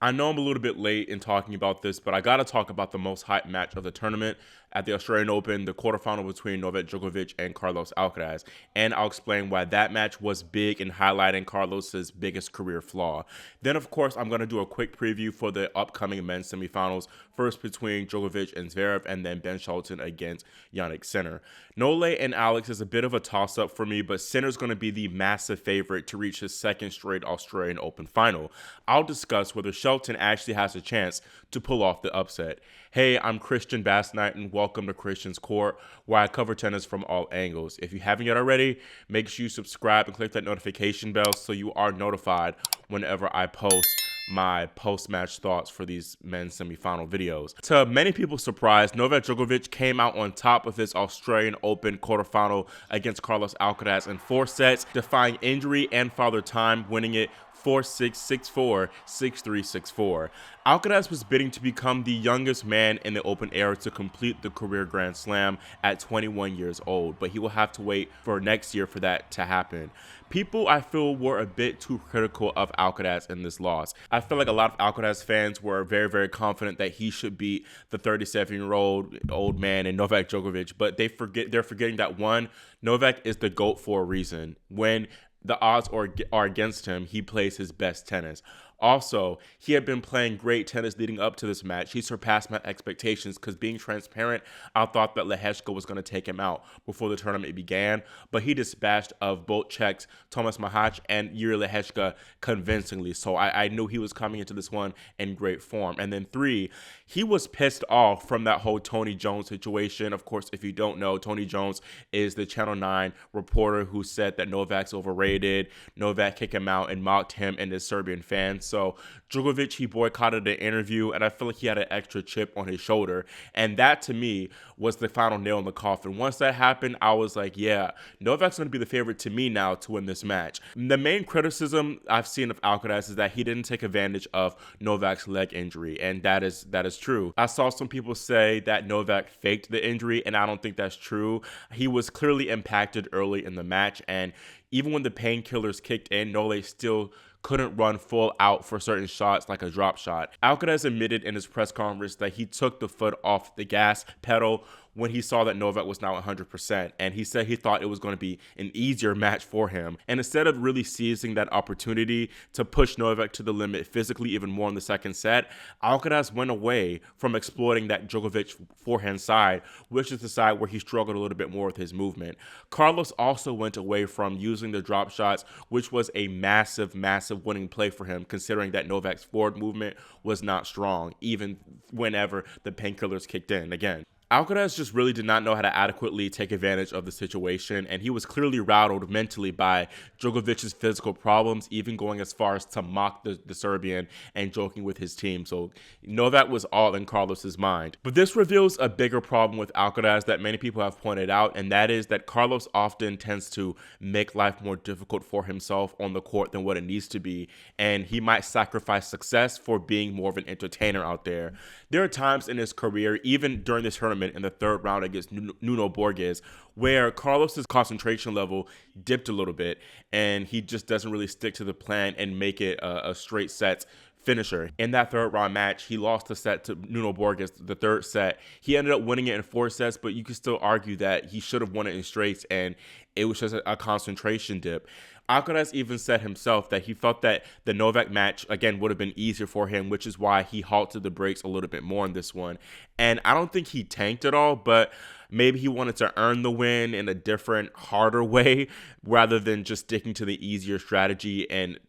I know I'm a little bit late in talking about this, but I got to talk about the most hyped match of the tournament at the Australian Open, the quarterfinal between Novak Djokovic and Carlos Alcaraz. And I'll explain why that match was big in highlighting Carlos's biggest career flaw. Then, of course, I'm going to do a quick preview for the upcoming men's semifinals, first between Djokovic and Zverev, and then Ben Shelton against Jannik Sinner. Nole and Alex is a bit of a toss-up for me, but Sinner's going to be the massive favorite to reach his second straight Australian Open final. I'll discuss whether Shelton actually has a chance to pull off the upset. Hey, I'm Christian Bassnight, and welcome to Christian's Court, where I cover tennis from all angles. If you haven't yet already, make sure you subscribe and click that notification bell so you are notified whenever I post my post-match thoughts for these men's semifinal videos. To many people's surprise, Novak Djokovic came out on top of his Australian Open quarterfinal against Carlos Alcaraz in 4 sets, defying injury and father time, winning it 4-6, 6-4, 6-3, 6-4. Alcaraz was bidding to become the youngest man in the Open era to complete the career Grand Slam at 21 years old, but he will have to wait for next year for that to happen. People, I feel, were a bit too critical of Alcaraz in this loss. I feel like a lot of Alcaraz fans were very, very confident that he should beat the 37-year-old old man and Novak Djokovic, but they're forgetting that one, Novak is the GOAT for a reason. When the odds are against him, he plays his best tennis. Also, he had been playing great tennis leading up to this match. He surpassed my expectations because, being transparent, I thought that Lehecka was going to take him out before the tournament began, but he dispatched of both Czechs, Tomas Machac and Yuri Lehecka, convincingly. So I knew he was coming into this one in great form. And then 3, he was pissed off from that whole Tony Jones situation. Of course, if you don't know, Tony Jones is the Channel 9 reporter who said that Novak's overrated, Novak kicked him out and mocked him and his Serbian fans. So Djokovic, he boycotted the interview, and I feel like he had an extra chip on his shoulder. And that, to me, was the final nail in the coffin. Once that happened, I was like, yeah, Novak's going to be the favorite to me now to win this match. The main criticism I've seen of Alcaraz is that he didn't take advantage of Novak's leg injury, and that is true. I saw some people say that Novak faked the injury, and I don't think that's true. He was clearly impacted early in the match, and even when the painkillers kicked in, Nole still couldn't run full out for certain shots like a drop shot. Alcaraz admitted in his press conference that he took the foot off the gas pedal when he saw that Novak was now 100%, and he said he thought it was going to be an easier match for him. And instead of really seizing that opportunity to push Novak to the limit physically even more in the second set, Alcaraz went away from exploiting that Djokovic forehand side, which is the side where he struggled a little bit more with his movement. Carlos also went away from using the drop shots, which was a massive, massive winning play for him, considering that Novak's forward movement was not strong, even whenever the painkillers kicked in again. Alcaraz just really did not know how to adequately take advantage of the situation, and he was clearly rattled mentally by Djokovic's physical problems, even going as far as to mock the Serbian and joking with his team. So Novak was all in Carlos's mind. But this reveals a bigger problem with Alcaraz that many people have pointed out, and that is that Carlos often tends to make life more difficult for himself on the court than what it needs to be, and he might sacrifice success for being more of an entertainer out there. There are times in his career, even during this tournament, in the third round against Nuno Borges, where Carlos's concentration level dipped a little bit, and he just doesn't really stick to the plan and make it a straight sets finisher. In that third round match, he lost the set to Nuno Borges, the third set. He ended up winning it in 4 sets, but you could still argue that he should have won it in straights, and it was just a concentration dip. Alcaraz even said himself that he felt that the Novak match, again, would have been easier for him, which is why he halted the brakes a little bit more in this one. And I don't think he tanked at all, but maybe he wanted to earn the win in a different, harder way rather than just sticking to the easier strategy and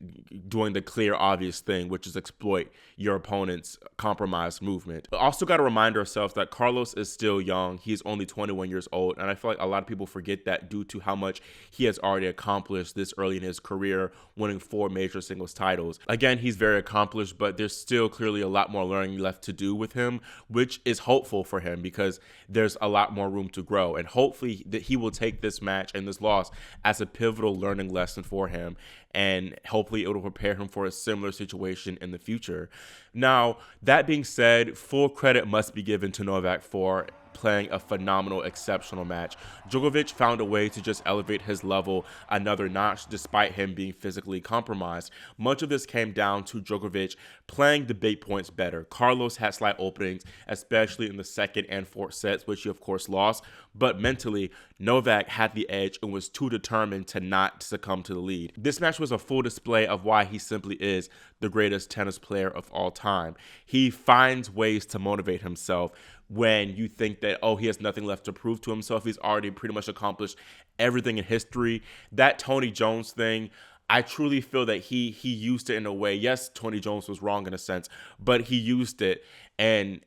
doing the clear, obvious thing, which is exploit your opponent's compromised movement. But also got to remind ourselves that Carlos is still young. He's only 21 years old, and I feel like a lot of people forget that due to how much he has already accomplished this early in his career, winning 4 major singles titles. Again, he's very accomplished, but there's still clearly a lot more learning left to do with him, which is hopeful for him because there's a lot more room to grow. And hopefully that he will take this match and this loss as a pivotal learning lesson for him. And hopefully it will prepare him for a similar situation in the future. Now, that being said, full credit must be given to Novak for playing a phenomenal, exceptional match. Djokovic found a way to just elevate his level another notch despite him being physically compromised. Much of this came down to Djokovic playing the big points better. Carlos had slight openings, especially in the second and fourth sets, which he of course lost, but mentally, Novak had the edge and was too determined to not succumb to the lead. This match was a full display of why he simply is the greatest tennis player of all time. He finds ways to motivate himself when you think that, oh, he has nothing left to prove to himself. He's already pretty much accomplished everything in history. That Tony Jones thing, I truly feel that he used it in a way. Yes, Tony Jones was wrong in a sense, but he used it and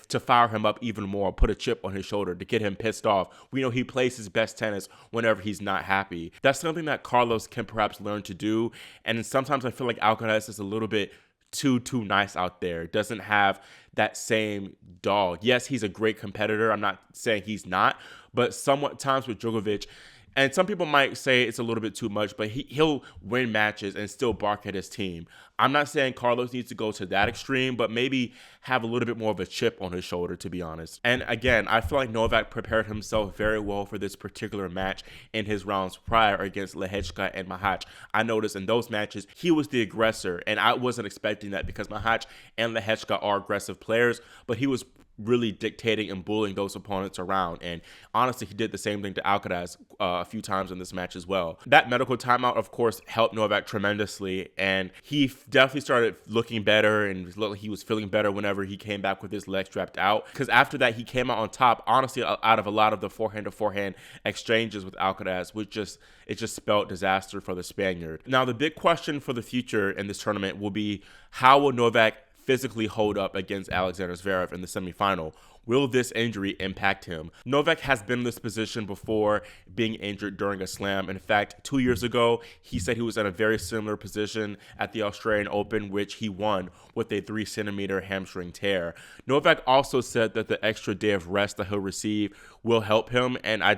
to fire him up even more, put a chip on his shoulder to get him pissed off. We know he plays his best tennis whenever he's not happy. That's something that Carlos can perhaps learn to do. And sometimes I feel like Alcaraz is a little bit too nice out there. Doesn't have that same dog. Yes, he's a great competitor. I'm not saying he's not, but somewhat times with Djokovic, and some people might say it's a little bit too much, but he'll win matches and still bark at his team. I'm not saying Carlos needs to go to that extreme, but maybe have a little bit more of a chip on his shoulder, to be honest. And again, I feel like Novak prepared himself very well for this particular match in his rounds prior against Lehečka and Mahach. I noticed in those matches, he was the aggressor, and I wasn't expecting that because Mahach and Lehečka are aggressive players, but he was really dictating and bullying those opponents around. And honestly, he did the same thing to Alcaraz a few times in this match as well. That medical timeout, of course, helped Novak tremendously, and he definitely started looking better, and he was feeling better whenever he came back with his leg strapped out. Because after that, he came out on top, honestly, out of a lot of the forehand-to-forehand exchanges with Alcaraz, which it just spelled disaster for the Spaniard. Now, the big question for the future in this tournament will be, how will Novak physically hold up against Alexander Zverev in the semifinal? Will this injury impact him? Novak has been in this position before, being injured during a slam. In fact, 2 years ago, he said he was in a very similar position at the Australian Open, which he won with a 3-centimeter hamstring tear. Novak also said that the extra day of rest that he'll receive will help him, and I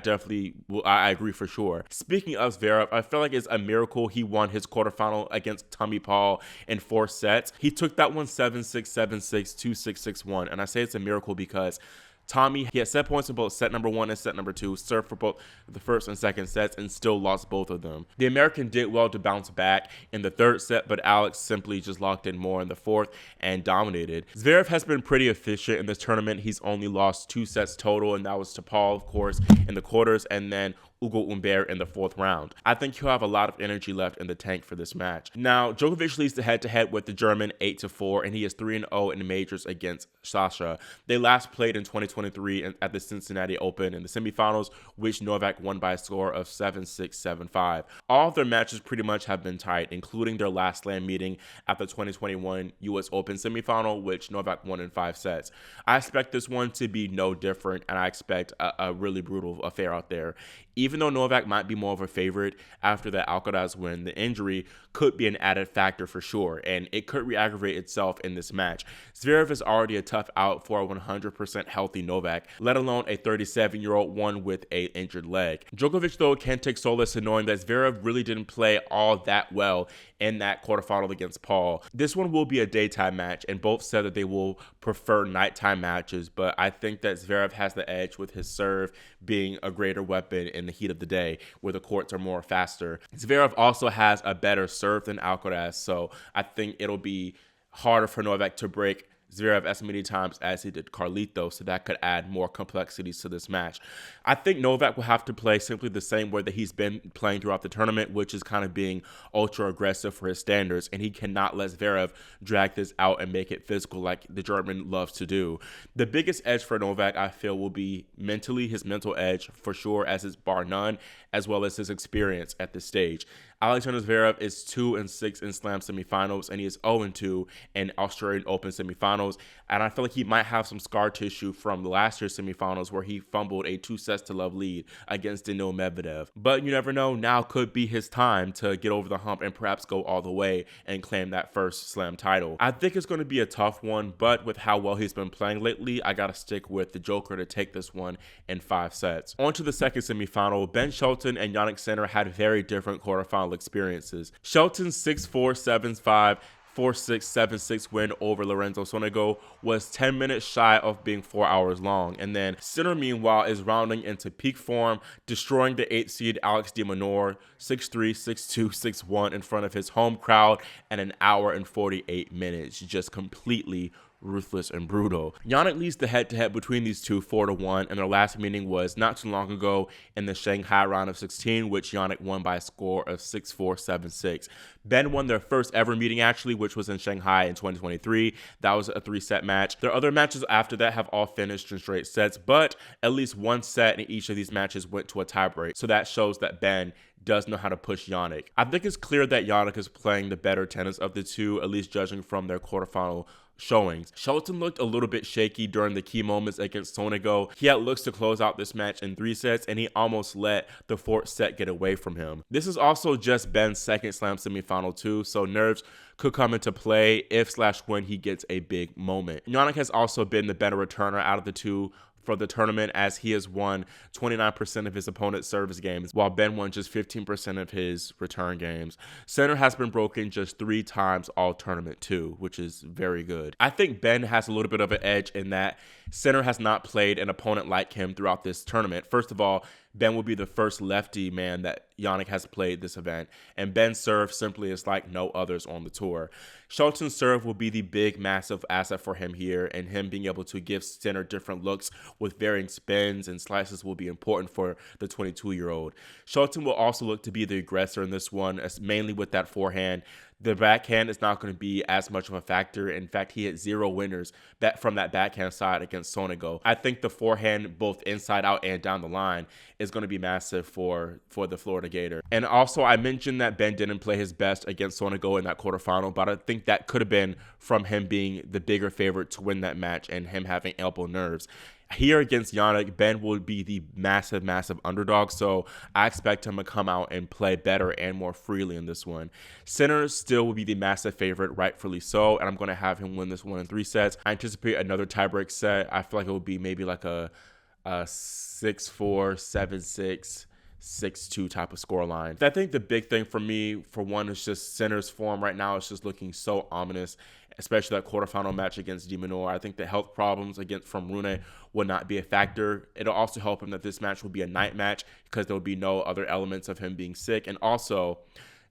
agree for sure. Speaking of Zverev, I feel like it's a miracle he won his quarterfinal against Tommy Paul in 4 sets. He took that one 7-6, 7-6, 2-6, 6-1, and I say it's a miracle because Tommy, he had set points in both set number 1 and set number 2, served for both the first and second sets, and still lost both of them. The American did well to bounce back in the 3rd set, but Alex simply just locked in more in the 4th and dominated. Zverev has been pretty efficient in this tournament. He's only lost 2 sets total, and that was to Paul, of course, in the quarters, and then Hugo Humbert in the 4th round. I think he'll have a lot of energy left in the tank for this match. Now, Djokovic leads the head-to-head with the German 8-4, and he is 3-0 in the majors against Sasha. They last played in 2023 at the Cincinnati Open in the semifinals, which Novak won by a score of 7-6, 7-5. All of their matches pretty much have been tight, including their last slam meeting at the 2021 US Open semifinal, which Novak won in 5 sets. I expect this one to be no different, and I expect a really brutal affair out there. Even though Novak might be more of a favorite after that Alcaraz win, the injury could be an added factor for sure, and it could re-aggravate itself in this match. Zverev is already a tough out for a 100% healthy Novak, let alone a 37-year-old one with an injured leg. Djokovic, though, can take solace in knowing that Zverev really didn't play all that well in that quarterfinal against Paul. This one will be a daytime match, and both said that they will prefer nighttime matches, but I think that Zverev has the edge with his serve being a greater weapon in the heat of the day, where the courts are more faster. Zverev also has a better serve than Alcaraz, so I think it'll be harder for Novak to break Zverev as many times as he did Carlito, so that could add more complexities to this match. I think Novak will have to play simply the same way that he's been playing throughout the tournament, which is kind of being ultra aggressive for his standards, and he cannot let Zverev drag this out and make it physical like the German loves to do. The biggest edge for Novak, I feel, will be mentally, his mental edge for sure, as is bar none, as well as his experience at this stage. Alexander Zverev is 2-6 in Slam semifinals, and he is 0-2 in Australian Open semifinals. And I feel like he might have some scar tissue from last year's semifinals where he fumbled a 2-0 lead against Daniil Medvedev. But you never know, now could be his time to get over the hump and perhaps go all the way and claim that first Slam title. I think it's going to be a tough one, but with how well he's been playing lately, I got to stick with the Joker to take this one in 5 sets. On to the second semifinal. Ben Shelton and Jannik Sinner had very different quarterfinal experiences. Shelton 6-4, 7-5 4-6, 7-6 win over Lorenzo Sonego was 10 minutes shy of being 4 hours long. And then Sinner, meanwhile, is rounding into peak form, destroying the 8th seed Alex de Minaur 6-3, 6-2, 6-1 in front of his home crowd in an hour and 48 minutes. Just completely ruthless and brutal. Jannik leads the head-to-head between these two 4-1, and their last meeting was not too long ago in the Shanghai round of 16, which Jannik won by a score of 6-4, 7-6. Ben won their first ever meeting, actually, which was in Shanghai in 2023. That was a 3-set match. Their other matches after that have all finished in straight sets, but at least one set in each of these matches went to a tiebreak. So that shows that Ben does know how to push Jannik. I think it's clear that Jannik is playing the better tennis of the two, at least judging from their quarterfinal showings. Shelton looked a little bit shaky during the key moments against Sonego. He had looks to close out this match in 3 sets, and he almost let the 4th set get away from him. This is also just Ben's second slam semifinal too, so nerves could come into play if/when he gets a big moment. Jannik has also been the better returner out of the two for the tournament, as he has won 29% of his opponent's service games, while Ben won just 15% of his return games. Sinner has been broken just 3 times all tournament too, which is very good. I think Ben has a little bit of an edge in that Sinner has not played an opponent like him throughout this tournament. First of all, Ben will be the first lefty man that Jannik has played this event, and Ben's serve simply is like no others on the tour. Shelton's serve will be the big, massive asset for him here, and him being able to give Sinner different looks with varying spins and slices will be important for the 22-year-old. Shelton will also look to be the aggressor in this one, as mainly with that forehand. The backhand is not going to be as much of a factor. In fact, he had 0 winners from that backhand side against Sonego. I think the forehand, both inside out and down the line, is going to be massive for the Florida Gator. And also, I mentioned that Ben didn't play his best against Sonego in that quarterfinal, but I think that could have been from him being the bigger favorite to win that match and him having elbow nerves. Here against Jannik, Ben will be the massive underdog, so I expect him to come out and play better and more freely in this one. Sinner still will be the massive favorite, rightfully so, and I'm going to have him win this one in 3 sets. I anticipate another tiebreak set. I feel like it will be maybe like a 6-4, 7-6, 6-2 type of scoreline. I think the big thing for me, for one, is just Sinner's form right now is just looking so ominous, especially that quarterfinal match against de Minaur. I think the health problems from Rune will not be a factor. It'll also help him that this match will be a night match because there will be no other elements of him being sick. And also,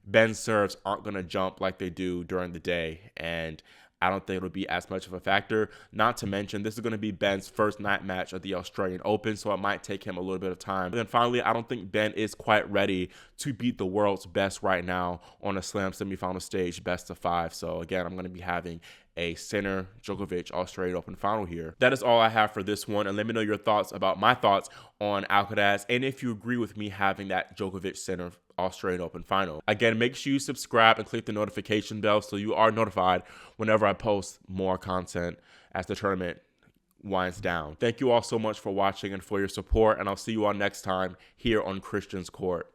Ben's serves aren't going to jump like they do during the day, and I don't think it'll be as much of a factor. Not to mention, this is going to be Ben's first night match of the Australian Open, so it might take him a little bit of time. And then finally, I don't think Ben is quite ready to beat the world's best right now on a slam semifinal stage, best of 5. So again, I'm going to be having a Sinner Djokovic Australian Open final here. That is all I have for this one, and let me know your thoughts about my thoughts on Alcaraz, and if you agree with me having that Djokovic Sinner Australian Open final. Again, make sure you subscribe and click the notification bell so you are notified whenever I post more content as the tournament winds down. Thank you all so much for watching and for your support, and I'll see you all next time here on Christian's Court.